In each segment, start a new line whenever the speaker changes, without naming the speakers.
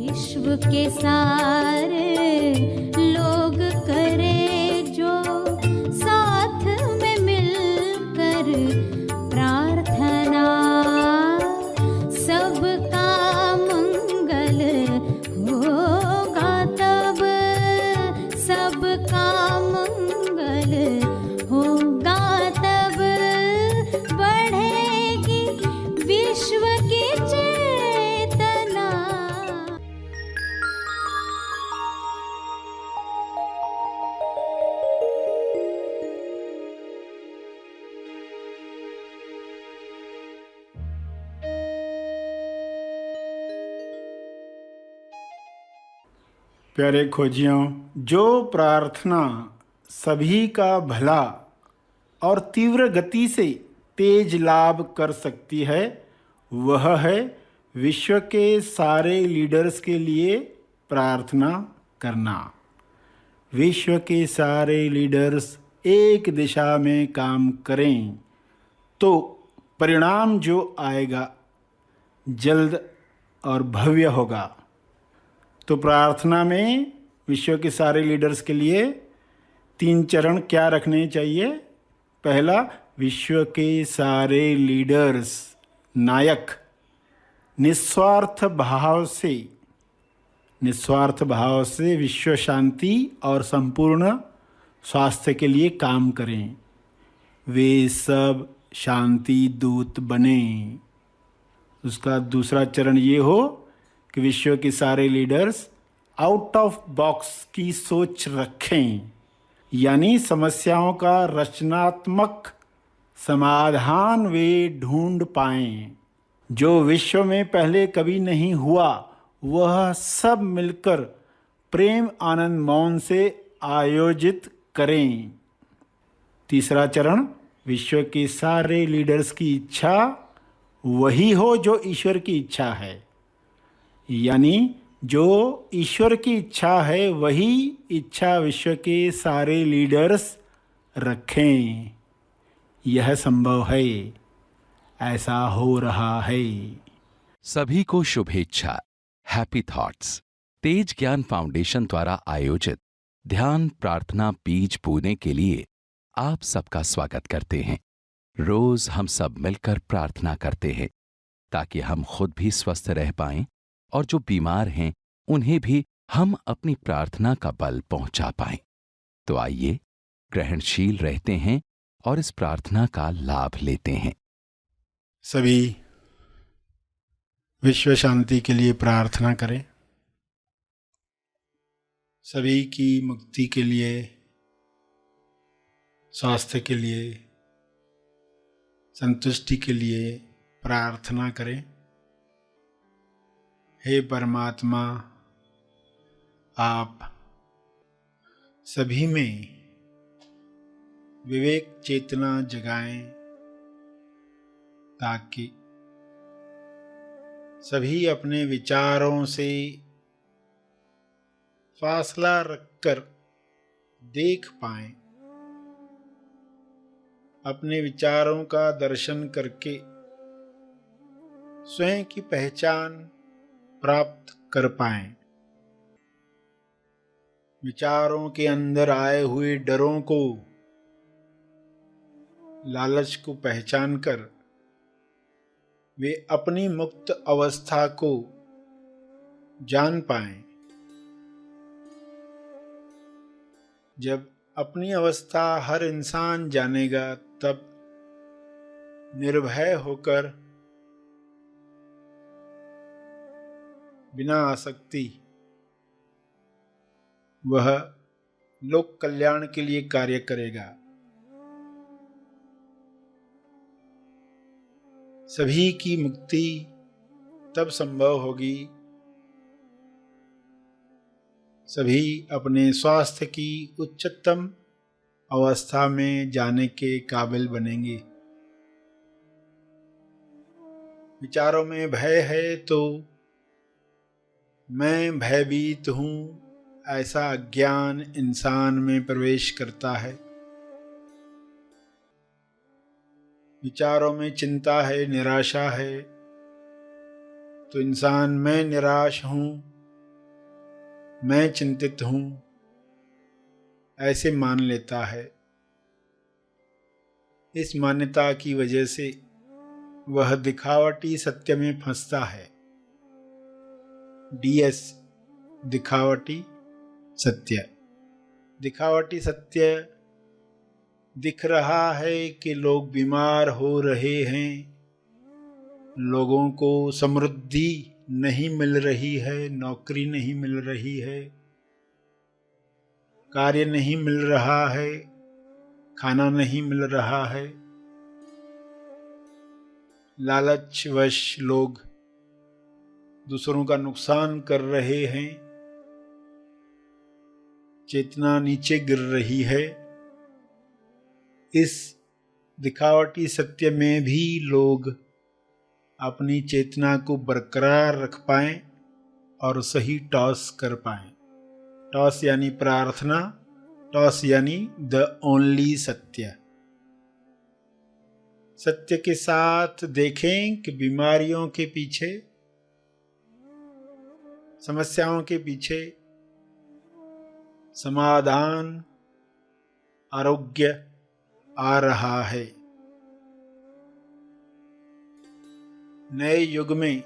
विश्व के सारे लोग करे जो साथ में मिलकर प्रार्थना, सबका मंगल होगा तब, सबका मंगल होगा तब, बढ़ेगी विश्व की चेतना।
प्यारे खोजियों, जो प्रार्थना सभी का भला और तीव्र गति से तेज लाभ कर सकती है, वह है विश्व के सारे लीडर्स के लिए प्रार्थना करना। विश्व के सारे लीडर्स एक दिशा में काम करें तो परिणाम जो आएगा जल्द और भव्य होगा। तो प्रार्थना में विश्व के सारे लीडर्स के लिए 3 चरण क्या रखने चाहिए? पहला, विश्व के सारे लीडर्स नायक निस्वार्थ भाव से विश्व शांति और संपूर्ण स्वास्थ्य के लिए काम करें। वे सब शांति दूत बने। उसका दूसरा चरण ये हो कि विश्व के सारे लीडर्स आउट ऑफ बॉक्स की सोच रखें, यानी समस्याओं का रचनात्मक समाधान वे ढूंढ पाएं। जो विश्व में पहले कभी नहीं हुआ, वह सब मिलकर प्रेम आनंद मौन से आयोजित करें। तीसरा चरण, विश्व के सारे लीडर्स की इच्छा वही हो जो ईश्वर की इच्छा है, यानी जो ईश्वर की इच्छा है वही इच्छा विश्व के सारे लीडर्स रखें। यह संभव है, ऐसा हो रहा है।
सभी को शुभेच्छा। हैप्पी थॉट्स तेज ज्ञान फाउंडेशन द्वारा आयोजित ध्यान प्रार्थना बीज बोने के लिए आप सबका स्वागत करते हैं। रोज हम सब मिलकर प्रार्थना करते हैं ताकि हम खुद भी स्वस्थ रह पाएं और जो बीमार हैं उन्हें भी हम अपनी प्रार्थना का बल पहुंचा पाएं। तो आइए ग्रहणशील रहते हैं और इस प्रार्थना का लाभ लेते हैं।
सभी विश्व शांति के लिए प्रार्थना करें। सभी की मुक्ति के लिए, स्वास्थ्य के लिए, संतुष्टि के लिए प्रार्थना करें। हे परमात्मा, आप सभी में विवेक चेतना जगाएं ताकि सभी अपने विचारों से फासला रखकर देख पाएं, अपने विचारों का दर्शन करके स्वयं की पहचान प्राप्त कर पाएं। विचारों के अंदर आए हुए डरों को, लालच को पहचान कर वे अपनी मुक्त अवस्था को जान पाएं। जब अपनी अवस्था हर इंसान जानेगा, तब निर्भय होकर बिना आसक्ति वह लोक कल्याण के लिए कार्य करेगा। सभी की मुक्ति तब संभव होगी, सभी अपने स्वास्थ्य की उच्चतम अवस्था में जाने के काबिल बनेंगे। विचारों में भय है तो मैं भयभीत हूँ, ऐसा अज्ञान इंसान में प्रवेश करता है। विचारों में चिंता है, निराशा है, तो इंसान मैं निराश हूँ, मैं चिंतित हूँ ऐसे मान लेता है। इस मान्यता की वजह से वह दिखावटी सत्य में फंसता है। DS दिखावटी सत्य। दिखावटी सत्य दिख रहा है कि लोग बीमार हो रहे हैं, लोगों को समृद्धि नहीं मिल रही है, नौकरी नहीं मिल रही है, कार्य नहीं मिल रहा है, खाना नहीं मिल रहा है। लालचवश लोग दूसरों का नुकसान कर रहे हैं, चेतना नीचे गिर रही है। इस दिखावटी सत्य में भी लोग अपनी चेतना को बरकरार रख पाएं और सही टॉस कर पाएं। टॉस यानी प्रार्थना, टॉस यानी द ओनली सत्य। सत्य के साथ देखें कि बीमारियों के पीछे, समस्याओं के पीछे समाधान, आरोग्य आ रहा है। नए युग में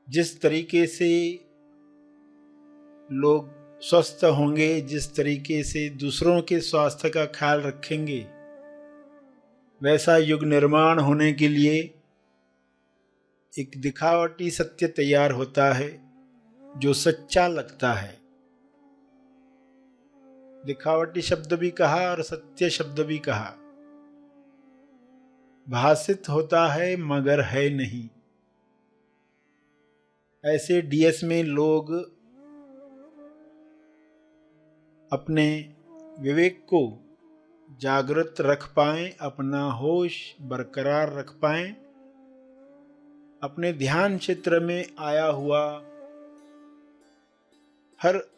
जिस तरीके से लोग स्वस्थ होंगे, जिस तरीके से दूसरों के स्वास्थ्य का ख्याल रखेंगे, वैसा युग निर्माण होने के लिए एक दिखावटी सत्य तैयार होता है जो सच्चा लगता है। दिखावटी शब्द भी कहा और सत्य शब्द भी कहा। भासित होता है मगर है नहीं। ऐसे DS में लोग अपने विवेक को जागृत रख पाएं, अपना होश बरकरार रख पाएं, अपने ध्यान क्षेत्र में आया हुआ हर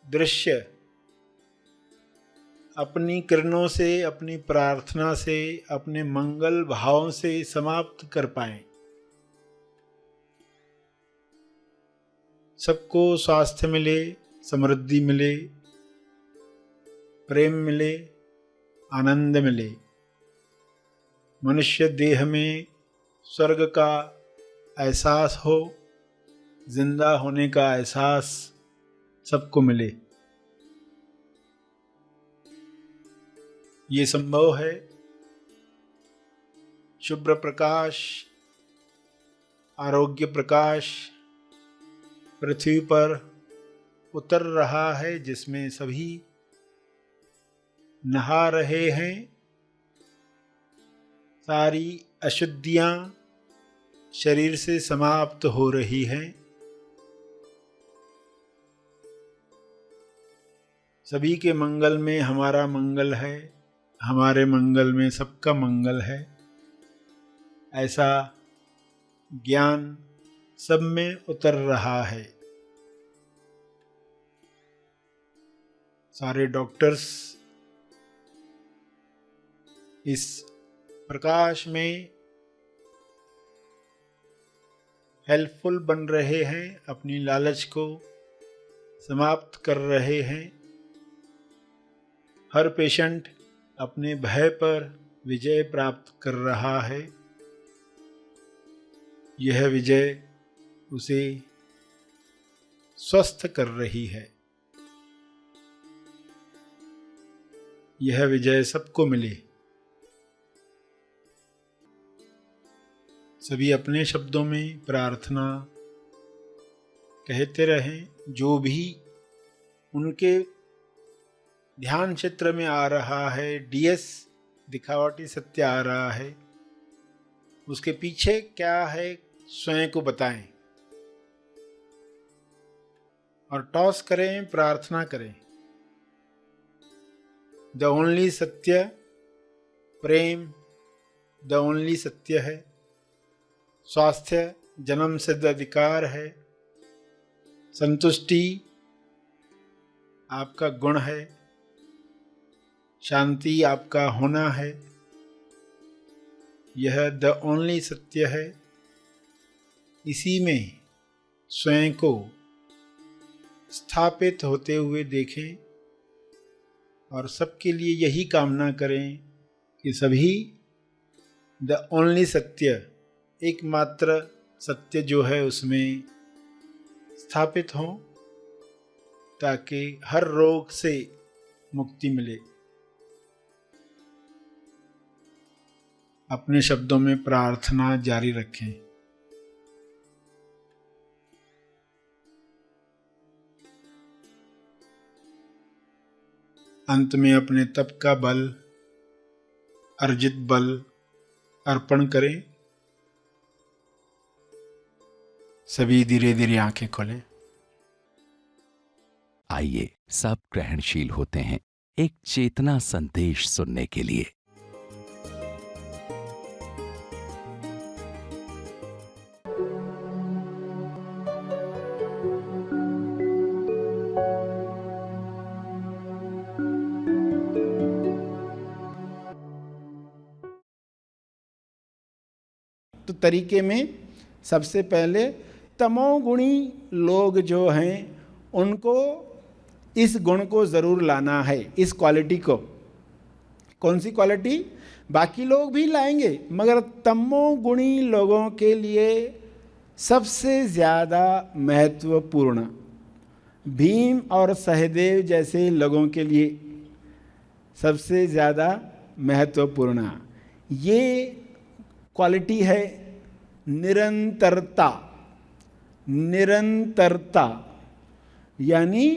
दृश्य अपनी किरणों से, अपनी प्रार्थना से, अपने मंगल भावों से समाप्त कर पाएं। सबको स्वास्थ्य मिले, समृद्धि मिले, प्रेम मिले, आनंद मिले। मनुष्य देह में स्वर्ग का एहसास हो, जिंदा होने का एहसास सबको मिले। ये संभव है। शुभ्र प्रकाश, आरोग्य प्रकाश पृथ्वी पर उतर रहा है, जिसमें सभी नहा रहे हैं। सारी अशुद्धियां शरीर से समाप्त हो रही हैं। सभी के मंगल में हमारा मंगल है, हमारे मंगल में सबका मंगल है। ऐसा ज्ञान सब में उतर रहा है। सारे डॉक्टर्स इस प्रकाश में हेल्पफुल बन रहे हैं, अपनी लालच को समाप्त कर रहे हैं। हर पेशेंट अपने भय पर विजय प्राप्त कर रहा है। यह विजय उसे स्वस्थ कर रही है। यह विजय सबको मिले। सभी अपने शब्दों में प्रार्थना कहते रहें। जो भी उनके ध्यान क्षेत्र में आ रहा है, DS दिखावटी सत्य आ रहा है, उसके पीछे क्या है स्वयं को बताएं और टॉस करें, प्रार्थना करें। द ओनली सत्य प्रेम, द ओनली सत्य है। स्वास्थ्य जन्म सिद्ध अधिकार है। संतुष्टि आपका गुण है। शांति आपका होना है। यह द ओनली सत्य है। इसी में स्वयं को स्थापित होते हुए देखें और सबके लिए यही कामना करें कि सभी द ओनली सत्य, एकमात्र सत्य जो है उसमें स्थापित हों ताकि हर रोग से मुक्ति मिले। अपने शब्दों में प्रार्थना जारी रखें। अंत में अपने तप का बल, अर्जित बल अर्पण करें। सभी धीरे धीरे आंखें खोलें।
आइए सब ग्रहणशील होते हैं एक चेतना संदेश सुनने के लिए।
तो तरीके में सबसे पहले तमोगुणी लोग जो हैं उनको इस गुण को ज़रूर लाना है, इस क्वालिटी को। कौन सी क्वालिटी? बाकी लोग भी लाएंगे मगर तमोगुणी लोगों के लिए सबसे ज़्यादा महत्वपूर्ण, भीम और सहदेव जैसे लोगों के लिए सबसे ज़्यादा महत्वपूर्ण ये क्वालिटी है निरंतरता। निरंतरता यानी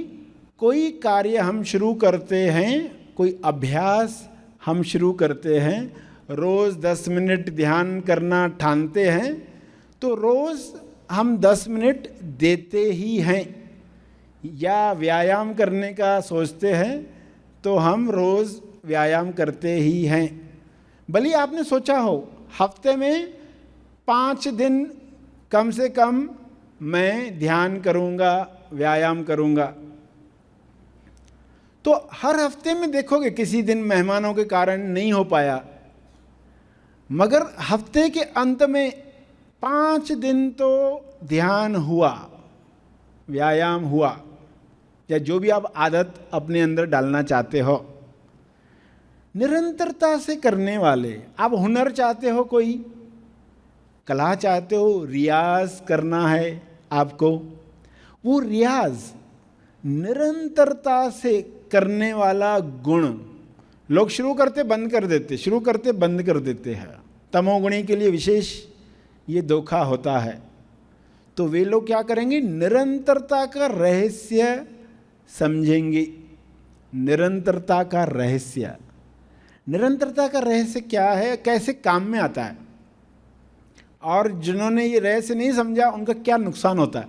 कोई कार्य हम शुरू करते हैं, कोई अभ्यास हम शुरू करते हैं, रोज़ 10 मिनट ध्यान करना ठानते हैं तो रोज़ हम 10 मिनट देते ही हैं। या व्यायाम करने का सोचते हैं तो हम रोज़ व्यायाम करते ही हैं। भले आपने सोचा हो हफ्ते में 5 दिन कम से कम मैं ध्यान करूँगा, व्यायाम करूँगा, तो हर हफ्ते में देखोगे किसी दिन मेहमानों के कारण नहीं हो पाया, मगर हफ्ते के अंत में 5 दिन तो ध्यान हुआ, व्यायाम हुआ, या जो भी आप आदत अपने अंदर डालना चाहते हो। निरंतरता से करने वाले, आप हुनर चाहते हो, कोई कला चाहते हो, रियाज करना है आपको, वो रियाज निरंतरता से करने वाला गुण लोग शुरू करते बंद कर देते, शुरू करते बंद कर देते हैं। तमोगुणी के लिए विशेष ये धोखा होता है। तो वे लोग क्या करेंगे? निरंतरता का रहस्य समझेंगे। निरंतरता का रहस्य, निरंतरता का रहस्य क्या है, कैसे काम में आता है, और जिन्होंने ये रहस्य नहीं समझा उनका क्या नुकसान होता है।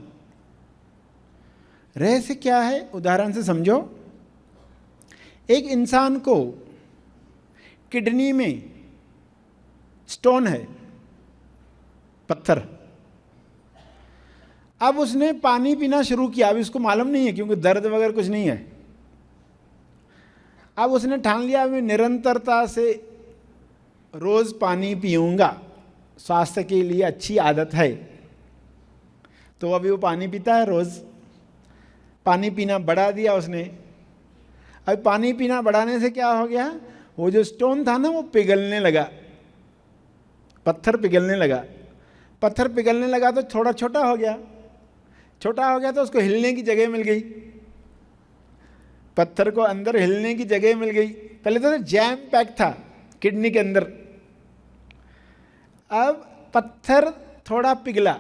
रहस्य क्या है? उदाहरण से समझो। एक इंसान को किडनी में स्टोन है, पत्थर। अब उसने पानी पीना शुरू किया, अभी उसको मालूम नहीं है क्योंकि दर्द वगैरह कुछ नहीं है। अब उसने ठान लिया मैं निरंतरता से रोज़ पानी पीऊँगा, स्वास्थ्य के लिए अच्छी आदत है। तो अभी वो पानी पीता है रोज़। पानी पीना बढ़ा दिया उसने। अब पानी पीना बढ़ाने से क्या हो गया? वो जो स्टोन था ना वो पिघलने लगा, पत्थर पिघलने लगा। पत्थर पिघलने लगा तो थोड़ा छोटा हो गया, छोटा हो गया तो उसको हिलने की जगह मिल गई। पत्थर को अंदर हिलने की जगह मिल गई। पहले तो जैम पैक था किडनी के अंदर, अब पत्थर थोड़ा पिघला,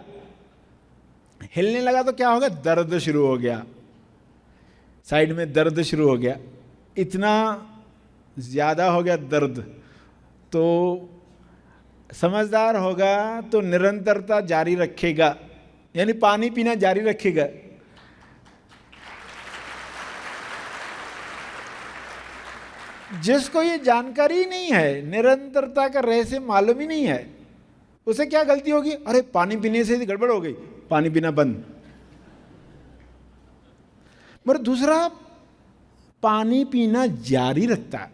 हिलने लगा तो क्या हो गया? दर्द शुरू हो गया, साइड में दर्द शुरू हो गया, इतना ज़्यादा हो गया दर्द। तो समझदार होगा तो निरंतरता जारी रखेगा, यानी पानी पीना जारी रखेगा। जिसको ये जानकारी नहीं है, निरंतरता का रहस्य मालूम ही नहीं है, उसे क्या गलती होगी? अरे पानी पीने से गड़बड़ हो गई, पानी पीना बंद। मगर दूसरा पानी पीना जारी रखता है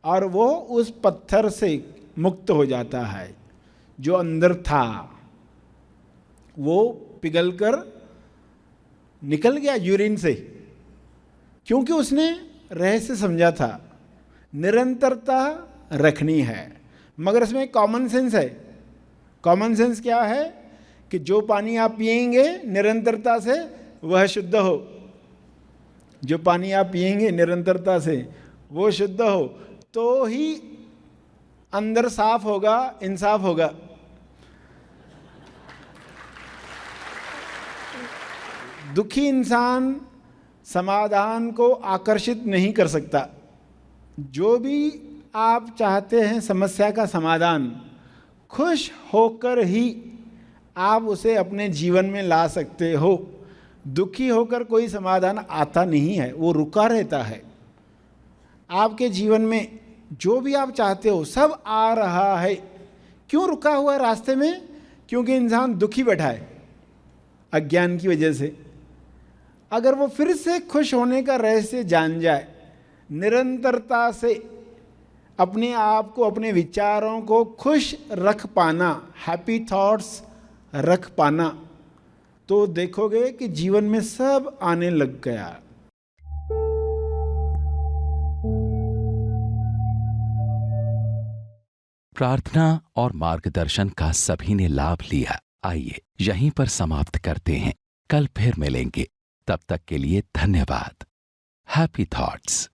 और वो उस पत्थर से मुक्त हो जाता है। जो अंदर था वो पिघलकर निकल गया यूरिन से, क्योंकि उसने रहस्य समझा था। निरंतरता रखनी है, मगर इसमें कॉमन सेंस है। कॉमन सेंस क्या है कि जो पानी आप पिएंगे निरंतरता से वह शुद्ध हो। जो पानी आप पिएंगे निरंतरता से वो शुद्ध हो, तो ही अंदर साफ होगा, इंसाफ होगा। दुखी इंसान समाधान को आकर्षित नहीं कर सकता। जो भी आप चाहते हैं समस्या का समाधान, खुश होकर ही आप उसे अपने जीवन में ला सकते हो। दुखी होकर कोई समाधान आता नहीं है, वो रुका रहता है। आपके जीवन में जो भी आप चाहते हो सब आ रहा है। क्यों रुका हुआ है रास्ते में? क्योंकि इंसान दुखी बैठा है अज्ञान की वजह से। अगर वो फिर से खुश होने का रहस्य जान जाए, निरंतरता से अपने आप को, अपने विचारों को खुश रख पाना, हैप्पी थॉट्स रख पाना, तो देखोगे कि जीवन में सब आने लग गया।
प्रार्थना और मार्गदर्शन का सभी ने लाभ लिया। आइए यहीं पर समाप्त करते हैं, कल फिर मिलेंगे। तब तक के लिए धन्यवाद। Happy thoughts.